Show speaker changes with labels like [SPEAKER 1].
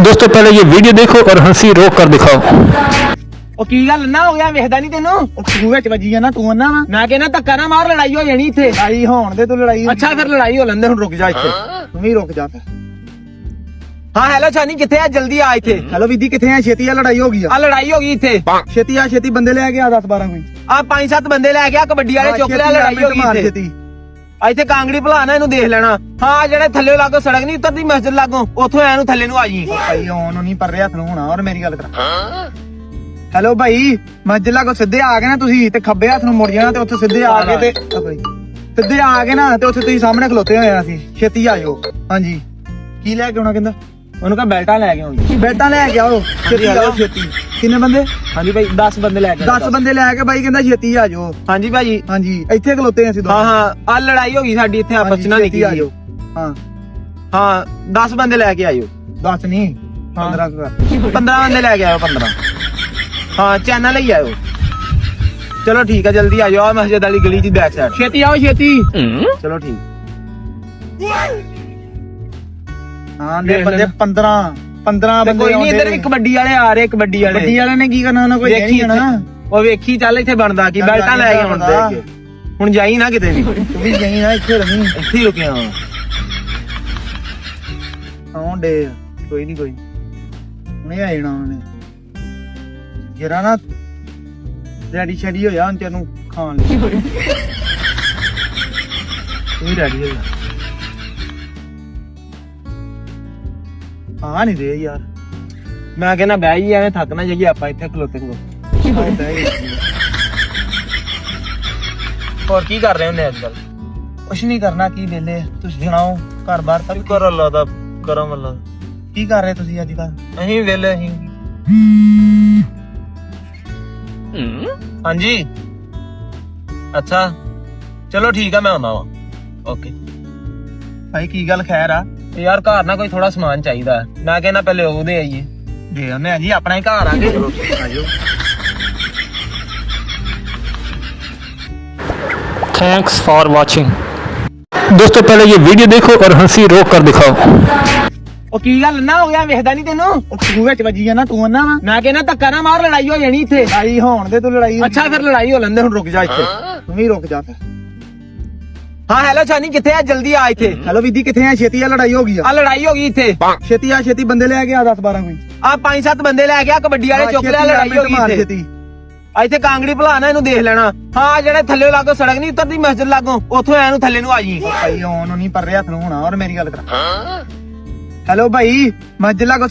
[SPEAKER 1] दोस्तों पहले ये वीडियो देखो और हंसी रोक कर दिखाओ।
[SPEAKER 2] ਉਹ ਕੀ ਗੱਲ ਨਾ ਹੋ ਗਿਆ ਵੇਖਦਾ ਨਹੀਂ ਤੈਨੂੰ
[SPEAKER 3] ਤੂੰ ਵਿੱਚ ਵੱਜੀ ਜਾਣਾ ਤੂੰ ਅੰਨਾ ਵਾ
[SPEAKER 2] ਮੈਂ ਕਹਿੰਦਾ ਧੱਕਾ ਨਾ ਮਾਰ ਲੜਾਈ ਹੋ ਜਾਣੀ ਇੱਥੇ
[SPEAKER 3] ਲੜਾਈ ਹੋਣ ਦੇ ਤੂੰ ਲੜਾਈ
[SPEAKER 2] ਅੱਛਾ ਫਿਰ ਲੜਾਈ ਹੋ ਲੈਂਦੇ ਹੁਣ ਰੁਕ ਜਾ ਇੱਥੇ
[SPEAKER 3] ਤੂੰ ਵੀ ਰੁਕ ਜਾ ਫਿਰ
[SPEAKER 2] ਹਾਂ ਹੈਲੋ ਛਾਨੀ ਕਿੱਥੇ ਆ ਜਲਦੀ ਆ ਇੱਥੇ
[SPEAKER 3] ਹੈਲੋ ਵੀਦੀ ਕਿੱਥੇ ਆ ਛੇਤੀ ਆ ਲੜਾਈ ਹੋ ਗਈ
[SPEAKER 2] ਆ ਲੜਾਈ ਹੋ ਗਈ ਇੱਥੇ
[SPEAKER 3] ਛੇਤੀ ਆ ਛੇਤੀ ਬੰਦੇ ਲੈ ਕੇ ਆ 10 12 ਕੋਈ
[SPEAKER 2] ਆ 5-7 ਬੰਦੇ ਲੈ ਗਿਆ ਕਬੱਡੀ ਵਾਲੇ ਚੁੱਕ ਲਿਆ ਲੜਾਈ ਹੋ ਗਈ ਇੱਥੇ
[SPEAKER 3] ਛੇਤੀ
[SPEAKER 2] ਆ ਇੱਥੇ ਕਾਂਗੜੀ ਭਲਾਣਾ ਇਹਨੂੰ ਦੇਖ ਲੈਣਾ ਹਾਂ ਜਿਹੜੇ ਥੱਲੇ ਲਾਗੋ ਸੜਕ ਨਹੀਂ ਉਤਰਦੀ ਮਸਜਿਦ ਲਾਗੋ ਉੱਥੋਂ ਐ ਨੂੰ ਥੱਲੇ ਨੂੰ ਆ ਜੀ
[SPEAKER 3] ਭਾਈ ਉਹਨੂੰ ਨਹੀਂ ਪਰ ਰਿਹਾ ਹੱਥ ਨੂੰ ਹੋਣਾ ਔਰ ਮੇਰੀ ਗੱਲ ਕਰਾ ਹੈਲੋ ਭਾਈ ਮਸਜਿਦ ਲਾਗੋ ਸਿੱਧੇ ਆ ਗਏ ਨਾ ਤੁਸੀਂ ਤੇ ਖੱਬੇ ਹੱਥ ਨੂੰ ਮੁੜ ਜਾਣਾ ਤੇ ਉੱਥੇ ਸਿੱਧੇ ਆ ਕੇ ਤੇ ਸਿੱਧੇ ਆ ਗਏ ਨਾ ਤੇ ਉੱਥੇ ਤੁਸੀਂ ਸਾਹਮਣੇ ਖਲੋਤੇ ਹੋਏ ਆ ਸੀ ਛੇਤੀ ਆ ਜਾਓ ਹਾਂਜੀ ਕੀ ਲੈ ਕੇ ਆਉਣਾ ਕਹਿੰਦਾ
[SPEAKER 2] ਉਹਨੂੰ ਕਹ ਬੈਲਟਾਂ ਲੈ ਕੇ ਆਉਂਦੀ
[SPEAKER 3] ਬੈਟਾਂ ਲੈ ਕੇ ਆਓ ਛੇਤੀ ਆਓ ਛੇਤੀ ਕਿੰਨੇ ਬੰਦੇ
[SPEAKER 2] ਹਾਂਜੀ ਭਾਈ 10 ਬੰਦੇ ਲੈ ਕੇ
[SPEAKER 3] 10 ਬੰਦੇ ਲੈ ਕੇ ਬਾਈ ਕਹਿੰਦਾ ਛੇਤੀ ਆ ਜਾਓ
[SPEAKER 2] ਹਾਂਜੀ ਭਾਜੀ
[SPEAKER 3] ਹਾਂਜੀ ਇੱਥੇ ਖਲੋਤੇ ਆ ਅਸੀਂ
[SPEAKER 2] ਹਾਂ ਹਾਂ ਆ ਲੜਾਈ ਹੋ ਗਈ ਸਾਡੀ ਇੱਥੇ ਆਪਸ ਚ ਨਾ ਨਿੱਕੀ
[SPEAKER 3] ਆ ਜਾਓ ਹਾਂ
[SPEAKER 2] ਹਾਂ 10 ਬੰਦੇ ਲੈ ਕੇ ਆਇਓ
[SPEAKER 3] 10 ਨਹੀਂ 15 ਕਰ
[SPEAKER 2] 15 ਬੰਦੇ ਲੈ ਕੇ ਆਇਓ 15 ਹਾਂ ਚੈਨਲ ਹੀ ਆਇਓ ਚਲੋ ਠੀਕ ਹੈ ਜਲਦੀ ਆ ਜਾਓ ਆ ਮਸਜਿਦ ਵਾਲੀ ਗਲੀ ਦੀ ਬੈਕ ਸਾਈਡ ਛੇਤੀ ਆਓ ਛੇਤੀ ਚਲੋ ਠੀਕ
[SPEAKER 3] ਹਾਂ ਦੇ ਬੰਦੇ 15 ਬੰਦੇ
[SPEAKER 2] ਕੋਈ ਨਹੀਂ ਇੱਧਰ ਵੀ ਕਬੱਡੀ ਵਾਲੇ ਆ ਰਹੇ ਕਬੱਡੀ ਵਾਲੇ
[SPEAKER 3] ਕਬੱਡੀ ਵਾਲਿਆਂ ਨੇ ਕੀ ਕਰਨਾ ਉਹਨਾਂ ਕੋਈ ਨਹੀਂ ਜਾਣਾ
[SPEAKER 2] ਉਹ ਵੇਖੀ ਚੱਲ ਇੱਥੇ ਬਣਦਾ ਕੀ ਬੈਲਟਾਂ ਲੈ ਕੇ ਆਉਣ ਦੇ ਹੁਣ ਜਾਈ ਨਾ ਕਿਤੇ ਵੀ
[SPEAKER 3] ਤੂੰ ਵੀ ਜਾਈ ਨਾ ਇੱਥੇ ਰਵੀਂ
[SPEAKER 2] ਇੱਥੇ ਹੀ ਰੁਕਿਆ ਹਾਂ
[SPEAKER 3] ਆਉਣ ਦੇ ਕੋਈ ਨਹੀਂ ਕੋਈ ਹੁਣੇ ਆ ਜਾਣਾ ਉਹਨੇ ਜਰਾ ਨਾ ਰੈਡੀ ਸ਼ੈਡੀ ਹੋਇਆ ਹੁਣ ਤੈਨੂੰ ਖਾਣ ਲਈ
[SPEAKER 2] ਤੂੰ ਰੈਡੀ ਹੋ ਜਾ
[SPEAKER 3] ਆ ਨਹੀਂ ਦੇ ਯਾਰ
[SPEAKER 2] ਮੈਂ ਕਹਿੰਦਾ ਬਹਿ ਹੀ ਐਵੇਂ ਥੱਕ ਨਾ ਜਾਈਏ ਆਪਾਂ ਇੱਥੇ ਖਲੋਤੇ ਕੋ ਹੋਰ ਕੀ ਕਰ ਰਹੇ ਹੁੰਦੇ ਅੱਜ ਕੱਲ
[SPEAKER 3] ਕੁਛ ਨਹੀਂ ਕਰਨਾ ਕੀ ਵੇਲੇ ਤੁਸੀਂ ਸੁਣਾਓ ਘਰ ਬਾਹਰ ਸਭ
[SPEAKER 2] ਕਰ ਅੱਲਾ ਦਾ ਕਰਮ ਅੱਲਾ
[SPEAKER 3] ਕੀ ਕਰ ਰਹੇ ਤੁਸੀਂ ਅੱਜ ਕੱਲ
[SPEAKER 2] ਅਸੀਂ ਵੇਲੇ ਅਸੀਂ ਹਾਂਜੀ ਅੱਛਾ ਚਲੋ ਠੀਕ ਆ ਮੈਂ ਆਉਂਦਾ ਵਾਂ ਓਕੇ
[SPEAKER 3] ਭਾਈ ਕੀ ਗੱਲ ਖੈਰ ਆ
[SPEAKER 2] ਯਾਰ ਘਰ ਨਾ ਕੋਈ ਥੋੜਾ ਸਮਾਨ ਚਾਹੀਦਾ ਮੈਂ ਕਹਿੰਦਾ ਪਹਿਲੇ ਉਹਦੇ ਆਈਏ
[SPEAKER 3] ਦੇ ਆਨੇ ਆ ਜੀ ਆਪਣਾ ਹੀ ਘਰ ਆ ਕੇ ਆਜੋ
[SPEAKER 1] थैंक्स फॉर वॉचिंग। दोस्तों पहले ये वीडियो देखो और हंसी रोक कर दिखाओ।
[SPEAKER 2] ਉਹ ਕੀ ਗੱਲ ਨਾ ਹੋ ਗਿਆ ਵੇਖਦਾ ਨਹੀਂ ਤੈਨੂੰ
[SPEAKER 3] ਤੂੰ ਵਿੱਚ ਵੱਜੀ ਜਾਣਾ ਤੂੰ ਅੰਨਾ ਵਾ
[SPEAKER 2] ਮੈਂ ਕਹਿੰਦਾ ਧੱਕਾ ਨਾ ਮਾਰ ਲੜਾਈ ਹੋ ਜਾਣੀ ਇੱਥੇ
[SPEAKER 3] ਲੜਾਈ ਹੋਣ ਦੇ ਤੂੰ ਲੜਾਈ
[SPEAKER 2] ਅੱਛਾ ਫਿਰ ਲੜਾਈ ਹੋ ਲੈਂਦੇ ਹੁਣ ਰੁਕ ਜਾ ਇੱਥੇ
[SPEAKER 3] ਤੂੰ ਵੀ ਰੁਕ ਜਾ ਫਿਰ
[SPEAKER 2] ਹਾਂ ਹੈਲੋ ਛਾਨੀ ਕਿੱਥੇ ਆ ਜਲਦੀ ਆ ਇੱਥੇ
[SPEAKER 3] ਹੈਲੋ ਵੀਦੀ ਕਿੱਥੇ ਆ ਛੇਤੀ ਆ ਲੜਾਈ ਹੋ ਗਈ ਆ
[SPEAKER 2] ਆ ਲੜਾਈ ਹੋ ਗਈ ਇੱਥੇ
[SPEAKER 3] ਛੇਤੀ ਆ ਛੇਤੀ ਬੰਦੇ ਲੈ ਕੇ ਆ 10 12 ਕੋਈ
[SPEAKER 2] ਆ 5-7 ਬੰਦੇ ਲੈ ਗਿਆ ਕਬੱਡੀ ਵਾਲੇ ਚੁੱਕ ਲਿਆ ਲੜਾਈ ਹੋ ਗਈ ਇੱਥੇ
[SPEAKER 3] ਛੇਤੀ
[SPEAKER 2] ਆ ਇੱਥੇ ਕਾਂਗੜੀ ਭਲਾਣਾ ਇਹਨੂੰ ਦੇਖ ਲੈਣਾ ਹਾਂ ਜਿਹੜੇ ਥੱਲੇ ਲਾਗੋ ਸੜਕ ਨਹੀਂ ਉਤਰਦੀ ਮਸਜਿਦ ਲਾਗੋ ਉੱਥੋਂ ਐ ਨੂੰ ਥੱਲੇ ਨੂੰ ਆ ਜੀ
[SPEAKER 3] ਭਾਈ ਉਹਨੂੰ ਨਹੀਂ ਪਰ ਰਿਹਾ ਹੱਥ ਨੂੰ ਹੋਣਾ ਔਰ ਮੇਰੀ ਗੱਲ ਕਰਾ ਹੈਲੋ ਭਾਈ ਮਸਜਿਦ ਲਾਗੋ